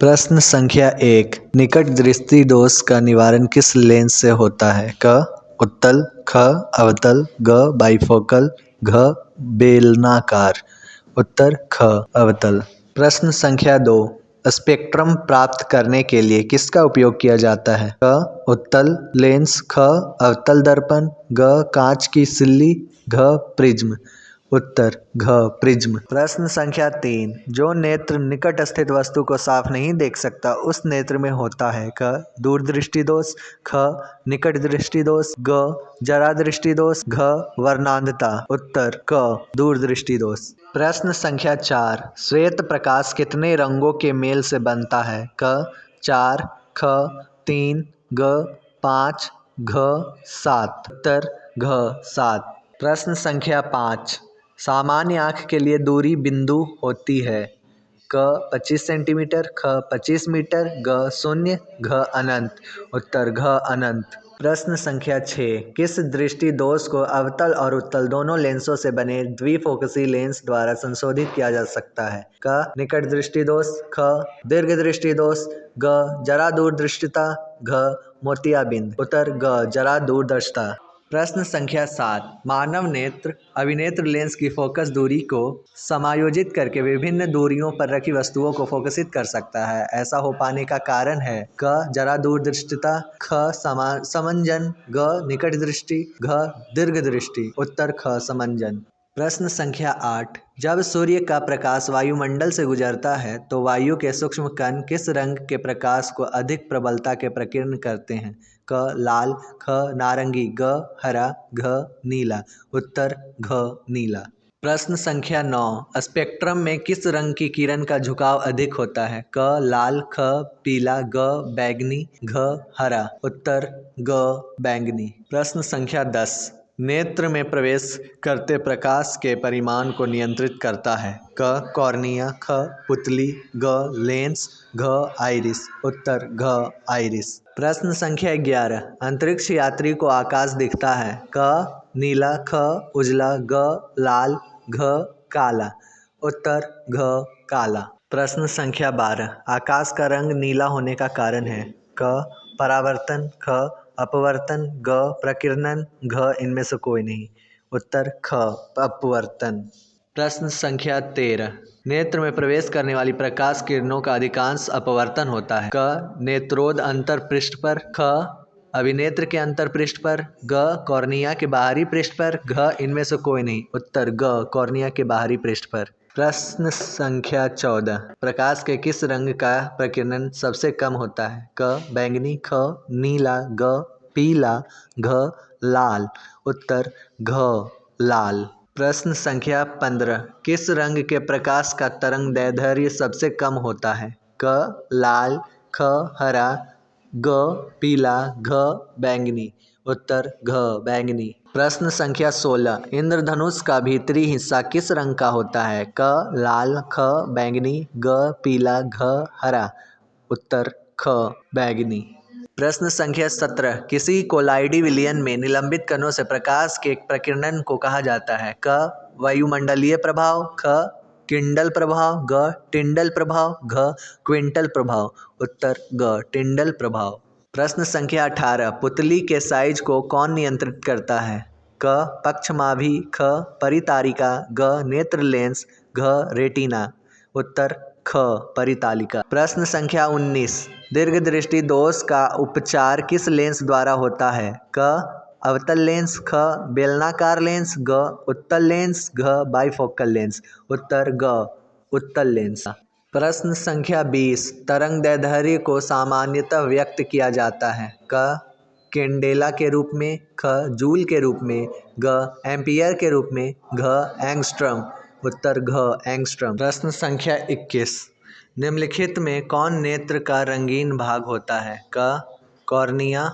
प्रश्न संख्या 1, निकट दृष्टि दोष का निवारण किस लेंस से होता है? क उत्तल, ख अवतल, ग बाइफोकल, घ बेलनाकार। उत्तर ख अवतल। प्रश्न संख्या 2, स्पेक्ट्रम प्राप्त करने के लिए किसका उपयोग किया जाता है? क उत्तल लेंस, ख अवतल दर्पण, ग कांच की सिल्ली, घ प्रिज्म। उत्तर घ प्रिज्म। प्रश्न संख्या 3, जो नेत्र निकट स्थित वस्तु को साफ नहीं देख सकता उस नेत्र में होता है? क दूरदृष्टि दोष, ख निकट दृष्टि दोष, ग जरा दृष्टि दोष, घ वर्णांधता। उत्तर क दूरदृष्टि दोष। प्रश्न संख्या 4, श्वेत प्रकाश कितने रंगों के मेल से बनता है? क 4, ख 3, ग 5, घ 7। उत्तर घ 7। प्रश्न संख्या 5, सामान्य आँख के लिए दूरी बिंदु होती है? क 25 सेंटीमीटर, ख 25 मीटर, ग 0, घ अनंत। उत्तर घ अनंत। प्रश्न संख्या 6, किस दृष्टि दोष को अवतल और उत्तल दोनों लेंसों से बने द्विफोकसी लेंस द्वारा संशोधित किया जा सकता है? क निकट दृष्टि दोष, ख दीर्घ दृष्टि दोष, ग जरा दूरदृष्टिता, घ मोतियाबिंद। उत्तर ग जरा दूरदर्शिता। प्रश्न संख्या 7, मानव नेत्र अभिनेत्र लेंस की फोकस दूरी को समायोजित करके विभिन्न दूरियों पर रखी वस्तुओं को फोकसित कर सकता है। ऐसा हो पाने का कारण है? क जरा दूरदृष्टिता, ख समंजन, ग निकट दृष्टि, घ दीर्घ दृष्टि। उत्तर ख समंजन। प्रश्न संख्या 8, जब सूर्य का प्रकाश वायुमंडल से गुजरता है तो वायु के सूक्ष्म कण किस रंग के प्रकाश को अधिक प्रबलता के प्रकीर्ण करते हैं? क लाल, ख नारंगी, ग हरा, घ नीला। उत्तर घ नीला। प्रश्न संख्या 9, स्पेक्ट्रम में किस रंग की किरण का झुकाव अधिक होता है? क लाल, ख पीला, ग बैंगनी, घ हरा। उत्तर ग बैंगनी। प्रश्न संख्या 10, नेत्र में प्रवेश करते प्रकाश के परिमाण को नियंत्रित करता है? क कॉर्निया, ख पुतली, ग लेंस, घ आइरिस। उत्तर घ आइरिस। प्रश्न संख्या 11, अंतरिक्ष यात्री को आकाश दिखता है? क नीला, ख उजला, ग लाल, घ काला। उत्तर घ काला। प्रश्न संख्या 12, आकाश का रंग नीला होने का कारण है? क परावर्तन, ख अपवर्तन, ग प्रकीर्णन, घ इनमें से कोई नहीं। उत्तर ख अपवर्तन। प्रश्न संख्या 13, नेत्र में प्रवेश करने वाली प्रकाश किरणों का अधिकांश अपवर्तन होता है? क नेत्रोद अंतर पृष्ठ पर, ख अभिनेत्र के अंतर पृष्ठ पर, ग कॉर्निया के बाहरी पृष्ठ पर, घ इनमें से कोई नहीं। उत्तर ग कॉर्निया के बाहरी पृष्ठ पर। प्रश्न संख्या 14, प्रकाश के किस रंग का प्रकीर्णन सबसे कम होता है? क बैंगनी, ख नीला, ग पीला, घ लाल। उत्तर घ लाल। प्रश्न संख्या 15, किस रंग के प्रकाश का तरंग दैर्ध्य सबसे कम होता है? क लाल, ख हरा, ग पीला, घ बैंगनी। उत्तर घ बैंगनी। प्रश्न संख्या 16, इंद्रधनुष का भीतरी हिस्सा किस रंग का होता है? क लाल, ख बैंगनी, ग पीला, घ हरा। उत्तर ख बैंगनी। प्रश्न संख्या 17, किसी कोलाइडी विलयन में निलंबित कणों से प्रकाश के प्रकीर्णन को कहा जाता है? क वायुमंडलीय प्रभाव, ख किंडल प्रभाव, ग टिंडल प्रभाव, घ क्विंटल प्रभाव। उत्तर ग टिंडल प्रभाव। प्रश्न संख्या 18, पुतली के साइज को कौन नियंत्रित करता है? क पक्षमाभी, ख परितारिका, ग नेत्र लेंस, घ रेटिना। उत्तर ख परितालिका। प्रश्न संख्या 19, दीर्घ दृष्टि दोष का उपचार किस लेंस द्वारा होता है? क अवतल लेंस, ख बेलनाकार लेंस, ग उत्तल लेंस, घ बाइफोकल लेंस। उत्तर ग उत्तल लेंस। प्रश्न संख्या 20, तरंग दैर्ध्य को सामान्यतः व्यक्त किया जाता है? क कैंडेला के रूप में, ख जूल के रूप में, ग एम्पियर के रूप में, घ एंगस्ट्रम। उत्तर घ एंगस्ट्रम। प्रश्न संख्या 21, निम्नलिखित में कौन नेत्र का रंगीन भाग होता है? क कॉर्निया,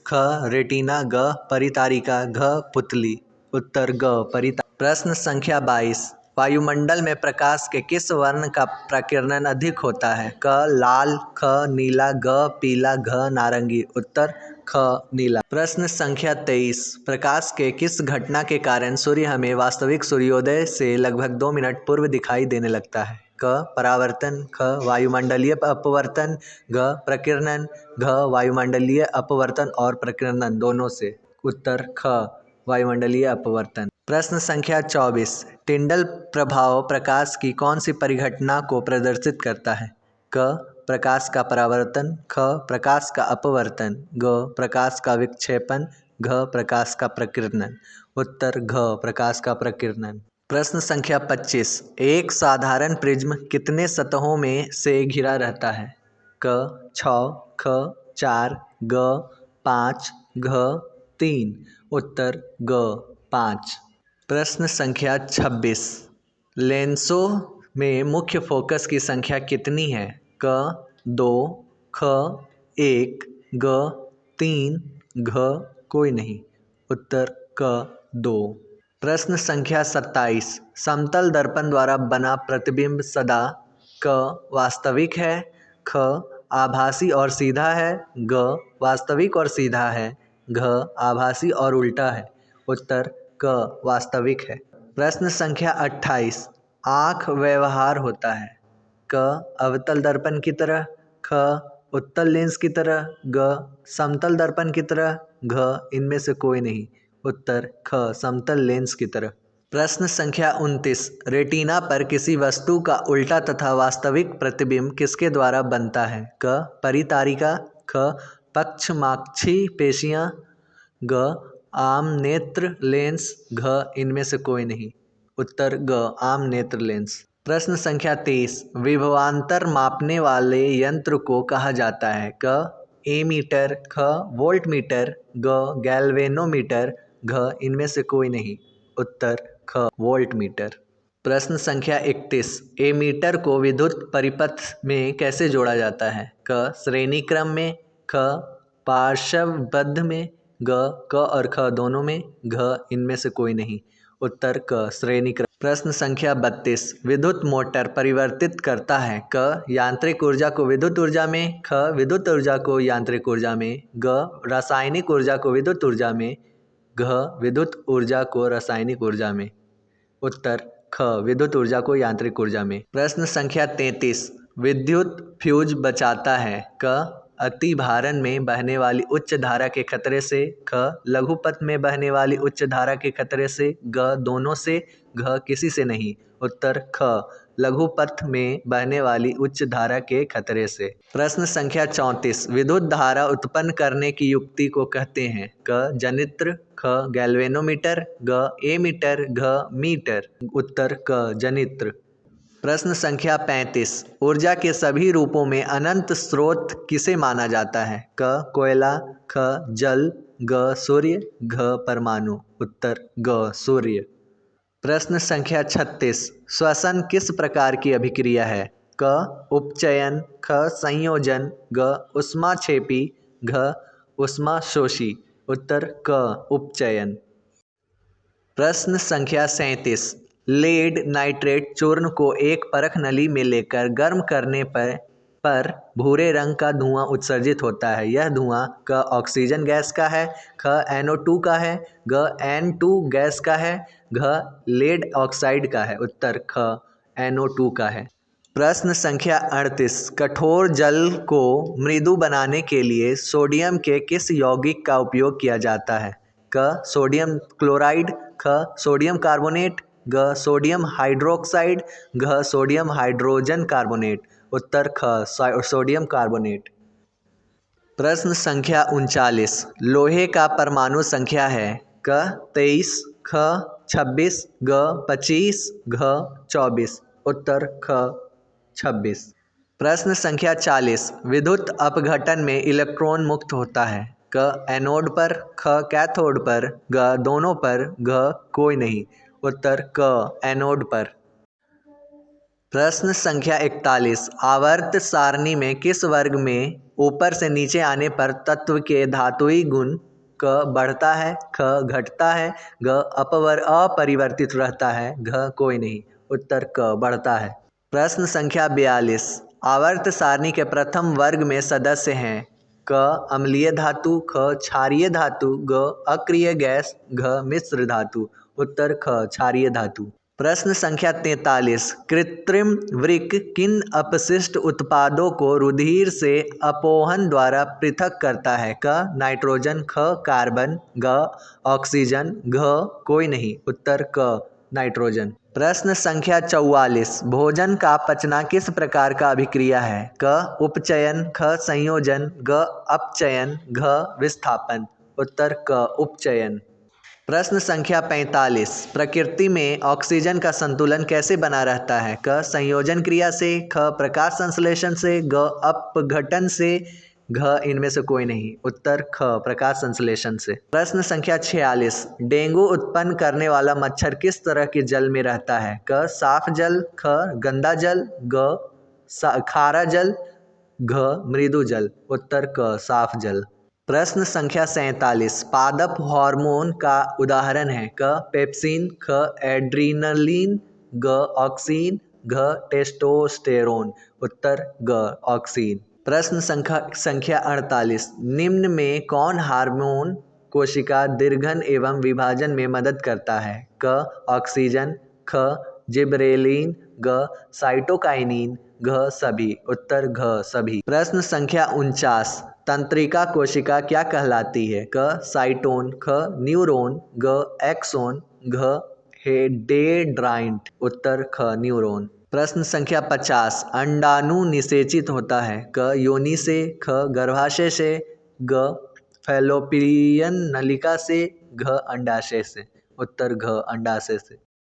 ख रेटिना, ग परितारिका, घ पुतली। उत्तर ग परितारिका। प्रश्न संख्या 22, वायुमंडल में प्रकाश के किस वर्ण का प्रकीर्णन अधिक होता है? क लाल, ख नीला, ग पीला, घ नारंगी। उत्तर ख नीला। प्रश्न संख्या 23, प्रकाश के किस घटना के कारण सूर्य हमें वास्तविक सूर्योदय से लगभग 2 मिनट पूर्व दिखाई देने लगता है? क परावर्तन, ख वायुमंडलीय अपवर्तन, घ प्रकीर्णन, घ वायुमंडलीय अपवर्तन और प्रकीर्णन दोनों से। उत्तर ख वायुमंडलीय अपवर्तन। प्रश्न संख्या 24, टिंडल प्रभाव प्रकाश की कौन सी परिघटना को प्रदर्शित करता है? क प्रकाश का परावर्तन, ख प्रकाश का अपवर्तन, ग प्रकाश का विक्षेपण, घ प्रकाश का प्रकीर्णन। उत्तर घ प्रकाश का प्रकीर्णन। प्रश्न संख्या 25, एक साधारण प्रिज्म कितने सतहों में से घिरा रहता है? क 6, ख 4, ग 5, घ 3। उत्तर ग 5। प्रश्न संख्या 26, लेंसों में मुख्य फोकस की संख्या कितनी है? क 2, ख 1, ग 3, घ कोई नहीं। उत्तर क 2। प्रश्न संख्या 27, समतल दर्पण द्वारा बना प्रतिबिंब सदा क वास्तविक है, ख आभासी और सीधा है, ग वास्तविक और सीधा है, घ आभासी और उल्टा है। उत्तर क वास्तविक है। प्रश्न संख्या 28, आँख व्यवहार होता है? क अवतल दर्पण की तरह, ख उत्तल लेंस की तरह, ग समतल दर्पण की तरह, घ इनमें से कोई नहीं। उत्तर ख समतल लेंस की तरह। प्रश्न संख्या 29, रेटिना पर किसी वस्तु का उल्टा तथा वास्तविक प्रतिबिंब किसके द्वारा बनता है? क परितारिका, ख पक्षमाक्षी पेशियाँ, ग आम नेत्र लेंस, घ इनमें से कोई नहीं। उत्तर ग आम नेत्र लेंस। प्रश्न संख्या 30, विभवांतर मापने वाले यंत्र को कहा जाता है? क एमीटर, ख वोल्टमीटर, ग गैल्वेनोमीटर, घ इनमें से कोई नहीं। उत्तर ख वोल्टमीटर। प्रश्न संख्या 31, एमीटर को विद्युत परिपथ में कैसे जोड़ा जाता है? क श्रेणी क्रम में, ख पार्श्वबद्ध में, ग क और ख दोनों में, घ इनमें से कोई नहीं। उत्तर क श्रेणी क्रम। प्रश्न संख्या 32, विद्युत मोटर परिवर्तित करता है? क यांत्रिक ऊर्जा को विद्युत ऊर्जा में, ख विद्युत ऊर्जा को यांत्रिक ऊर्जा में, ग रासायनिक ऊर्जा को विद्युत ऊर्जा में, घ विद्युत ऊर्जा को रासायनिक ऊर्जा में। उत्तर ख विद्युत ऊर्जा को यांत्रिक ऊर्जा में। प्रश्न संख्या 33, विद्युत फ्यूज बचाता है? क अति भारण में बहने वाली उच्च धारा के खतरे से, ख लघुपथ में बहने वाली उच्च धारा के खतरे से, ग दोनों से, घ किसी से नहीं। उत्तर ख लघुपथ में बहने वाली उच्च धारा के खतरे से। प्रश्न संख्या 34, विद्युत धारा उत्पन्न करने की युक्ति को कहते हैं? क जनित्र, ख गैल्वेनोमीटर, ग एमीटर, घ मीटर। उत्तर क जनित्र। प्रश्न संख्या 35, ऊर्जा के सभी रूपों में अनंत स्रोत किसे माना जाता है? क कोयला, ख जल, ग सूर्य, घ परमाणु। उत्तर ग सूर्य। प्रश्न संख्या 36, श्वसन किस प्रकार की अभिक्रिया है? क उपचयन, ख संयोजन, ग ऊष्माक्षेपी, घ ऊष्माशोषी। उत्तर क उपचयन। प्रश्न संख्या 37, लेड नाइट्रेट चूर्ण को एक परख नली में लेकर गर्म करने पर भूरे रंग का धुआं उत्सर्जित होता है। यह धुआं क ऑक्सीजन गैस का है, ख NO2 का है, ग N2 गैस का है, घ लेड ऑक्साइड का है। उत्तर ख NO2 का है। प्रश्न संख्या 38, कठोर जल को मृदु बनाने के लिए सोडियम के किस यौगिक का उपयोग किया जाता है? क सोडियम क्लोराइड, ख सोडियम कार्बोनेट, ग सोडियम हाइड्रोक्साइड, घ सोडियम हाइड्रोजन कार्बोनेट। उत्तर ख सोडियम कार्बोनेट। प्रश्न संख्या 39, लोहे का परमाणु संख्या है? क 23, ख 26, ग 25, घ 24। उत्तर ख 26। प्रश्न संख्या 40, विद्युत अपघटन में इलेक्ट्रॉन मुक्त होता है? क एनोड पर, ख कैथोड पर, ग दोनों पर, घ कोई नहीं। उत्तर क एनोड पर। प्रश्न संख्या 41, आवर्त सारणी में किस वर्ग में ऊपर से नीचे आने पर तत्व के धातुई गुण क बढ़ता है, ख घटता है, ग अपरिवर्तित रहता है, घ कोई नहीं। उत्तर क बढ़ता है। प्रश्न संख्या 42, आवर्त सारणी के प्रथम वर्ग में सदस्य हैं? क अम्लीय धातु, ख क्षारीय धातु, ग अक्रिय गैस, घ मिश्र धातु। उत्तर ख क्षारीय धातु। प्रश्न संख्या 43। कृत्रिम वृक्क किन अपशिष्ट उत्पादों को रुधिर से अपोहन द्वारा पृथक करता है? क नाइट्रोजन, ख कार्बन, ग ऑक्सीजन, घ कोई नहीं। उत्तर क नाइट्रोजन। प्रश्न संख्या 44। भोजन का पचना किस प्रकार का अभिक्रिया है? क उपचयन, ख संयोजन, ग अपचयन, घ विस्थापन। उत्तर क उपचयन। प्रश्न संख्या 45। प्रकृति में ऑक्सीजन का संतुलन कैसे बना रहता है? क संयोजन क्रिया से, ख प्रकाश संश्लेषण से, ग अपघटन से, घ इनमें से कोई नहीं। उत्तर ख प्रकाश संश्लेषण से। प्रश्न संख्या 46। डेंगू उत्पन्न करने वाला मच्छर किस तरह के जल में रहता है? क साफ जल, ख गंदा जल, ग खारा जल, घ मृदु जल। उत्तर क साफ जल। प्रश्न संख्या 47। पादप हार्मोन का उदाहरण है? क पेप्सिन, ख एड्रीनलिन, ग ऑक्सिन, घ टेस्टोस्टेरोन। उत्तर ग ऑक्सिन। प्रश्न संख्या 48। निम्न में कौन हार्मोन कोशिका दीर्घन एवं विभाजन में मदद करता है? क ऑक्सीजन, ख जिबरेलिन, ग साइटोकाइनिन, घ सभी। उत्तर घ सभी। प्रश्न संख्या 49। तंत्रिका कोशिका क्या कहलाती है? क साइटोन, ख न्यूरॉन, ग एक्सोन, घ डेंड्राइट। उत्तर ख न्यूरॉन। प्रश्न संख्या 50। अंडाणु निषेचित होता है? क योनि से, ख गर्भाशय से, ग फैलोपियन नलिका से, घ अंडाशय से। उत्तर घ अंडाशय से।